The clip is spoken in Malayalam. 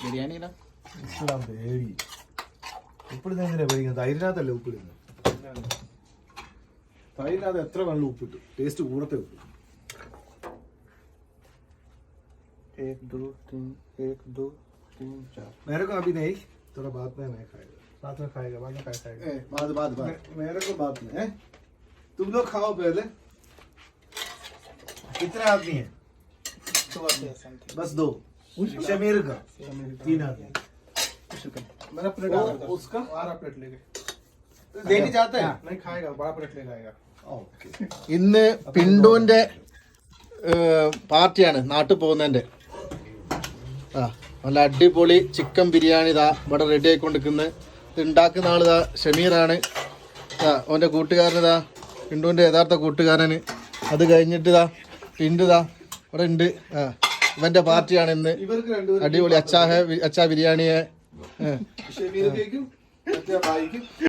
ബിരിയാണി ഉപ്പിടുന്ന എന്തിനാ പേടിക്കുന്നത്? തൈരിനകത്തല്ലേ ഉപ്പിടുന്നത്? തൈരിനകത്ത് എത്ര വെള്ളം ഉപ്പിട്ടു, ടേസ്റ്റ് കൂടത്തെ ഉപ്പ്. 1 2 3 1 2 3 4. मेरे को अभी नहीं, थोड़ा बाद में मैं खाएगा. बाद में खाएगा, बाद में खाएगा. बाद मेरे को बाद में है. तुम लोग खाओ पहले. कितने आदमी है? 2 आदमी है समथिंग. बस 2. शमीर का 3 आदमी. मेरा प्लेट उसका हमारा प्लेट लेके देने जाता है. नहीं खाएगा, बड़ा प्लेट लेके आएगा. ഇന്ന് പിണ്ടുവിന്റെ പാർട്ടിയാണ് നാട്ടിൽ പോകുന്നതിന്റെ. നല്ല അടിപൊളി ചിക്കൻ ബിരിയാണി ഇതാ ഇവിടെ റെഡി ആയിക്കൊണ്ടിരിക്കുന്നത്. ഇത് ഉണ്ടാക്കുന്ന ആളിതാ ഷമീറാണ്. അവൻ്റെ കൂട്ടുകാരനിതാ പിണ്ടുവിൻ്റെ യഥാർത്ഥ കൂട്ടുകാരന്. അത് കഴിഞ്ഞിട്ട് പിണ്ടുതാ ഇവിടെ ഉണ്ട്. ഇവൻ്റെ പാർട്ടിയാണ് ഇന്ന്. അടിപൊളി അച്ചാ ബിരിയാണിയെ